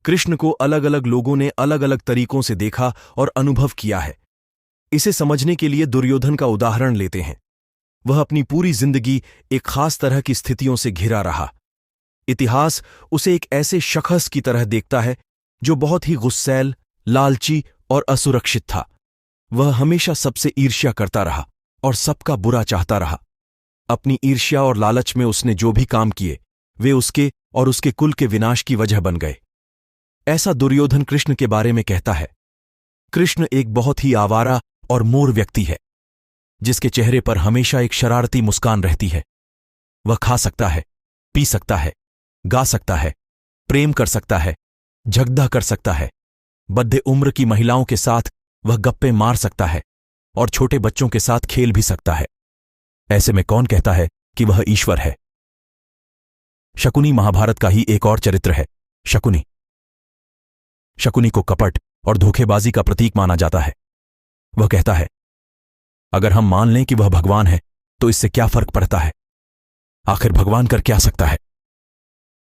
कृष्ण को अलग अलग लोगों ने अलग अलग तरीकों से देखा और अनुभव किया है। इसे समझने के लिए दुर्योधन का उदाहरण लेते हैं। वह अपनी पूरी जिंदगी एक खास तरह की स्थितियों से घिरा रहा। इतिहास उसे एक ऐसे शख्स की तरह देखता है जो बहुत ही गुस्सैल, लालची और असुरक्षित था। वह हमेशा सबसे ईर्ष्या करता रहा और सबका बुरा चाहता रहा। अपनी ईर्ष्या और लालच में उसने जो भी काम किए वे उसके और उसके कुल के विनाश की वजह बन गए। ऐसा दुर्योधन कृष्ण के बारे में कहता है। कृष्ण एक बहुत ही आवारा और मूर्ख व्यक्ति है जिसके चेहरे पर हमेशा एक शरारती मुस्कान रहती है। वह खा सकता है, पी सकता है, गा सकता है, प्रेम कर सकता है, झगड़ा कर सकता है। बद्धे उम्र की महिलाओं के साथ वह गप्पे मार सकता है और छोटे बच्चों के साथ खेल भी सकता है। ऐसे में कौन कहता है कि वह ईश्वर है? शकुनी महाभारत का ही एक और चरित्र है, शकुनी। शकुनी को कपट और धोखेबाजी का प्रतीक माना जाता है। वह कहता है, अगर हम मान लें कि वह भगवान है तो इससे क्या फर्क पड़ता है? आखिर भगवान कर क्या सकता है?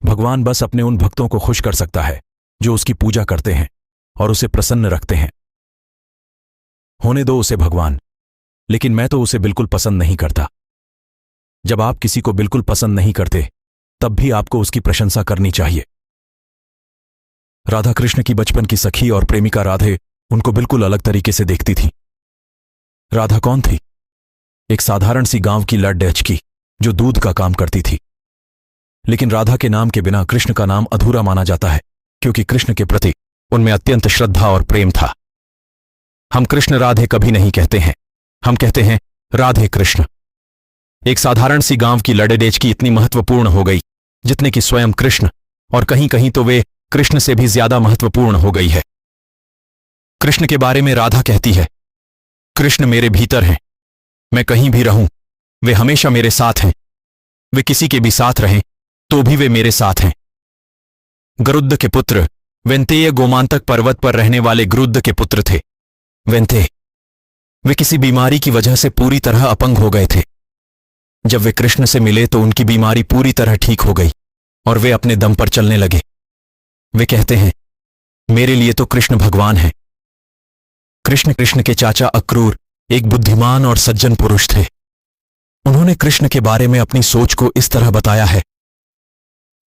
भगवान बस अपने उन भक्तों को खुश कर सकता है जो उसकी पूजा करते हैं और उसे प्रसन्न रखते हैं। होने दो उसे भगवान, लेकिन मैं तो उसे बिल्कुल पसंद नहीं करता। जब आप किसी को बिल्कुल पसंद नहीं करते तब भी आपको उसकी प्रशंसा करनी चाहिए। राधा कृष्ण की बचपन की सखी और प्रेमिका राधे उनको बिल्कुल अलग तरीके से देखती थी। राधा कौन थी? एक साधारण सी गांव की लड़की जो दूध का काम करती थी। लेकिन राधा के नाम के बिना कृष्ण का नाम अधूरा माना जाता है, क्योंकि कृष्ण के प्रति उनमें अत्यंत श्रद्धा और प्रेम था। हम कृष्ण राधे कभी नहीं कहते हैं, हम कहते हैं राधे कृष्ण। एक साधारण सी गांव की लड़की इतनी महत्वपूर्ण हो गई जितने कि स्वयं कृष्ण, और कहीं कहीं तो वे कृष्ण से भी ज्यादा महत्वपूर्ण हो गई है। कृष्ण के बारे में राधा कहती है, कृष्ण मेरे भीतर हैं, मैं कहीं भी रहूं वे हमेशा मेरे साथ हैं। वे किसी के भी साथ रहें तो भी वे मेरे साथ हैं। गरुड़ के पुत्र वेंतेय गोमांतक पर्वत पर रहने वाले गरुड़ के पुत्र थे वेंतेय। वे किसी बीमारी की वजह से पूरी तरह अपंग हो गए थे। जब वे कृष्ण से मिले तो उनकी बीमारी पूरी तरह ठीक हो गई और वे अपने दम पर चलने लगे। वे कहते हैं, मेरे लिए तो कृष्ण भगवान है। कृष्ण के चाचा अक्रूर एक बुद्धिमान और सज्जन पुरुष थे। उन्होंने कृष्ण के बारे में अपनी सोच को इस तरह बताया है,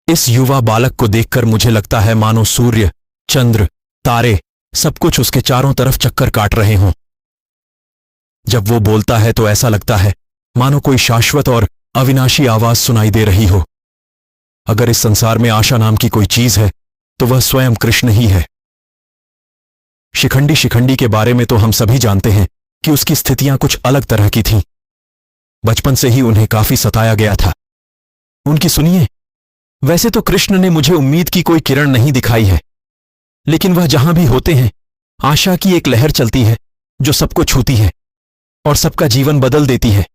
इस युवा बालक को देखकर मुझे लगता है मानो सूर्य, चंद्र, तारे सब कुछ उसके चारों तरफ चक्कर काट रहे हों। जब वो बोलता है तो ऐसा लगता है मानो कोई शाश्वत और अविनाशी आवाज सुनाई दे रही हो। अगर इस संसार में आशा नाम की कोई चीज है तो वह स्वयं कृष्ण ही है। शिखंडी के बारे में तो हम सभी जानते हैं कि उसकी स्थितियां कुछ अलग तरह की थीं। बचपन से ही उन्हें काफी सताया गया था। उनकी सुनिए, वैसे तो कृष्ण ने मुझे उम्मीद की कोई किरण नहीं दिखाई है, लेकिन वह जहां भी होते हैं आशा की एक लहर चलती है जो सबको छूती है और सबका जीवन बदल देती है।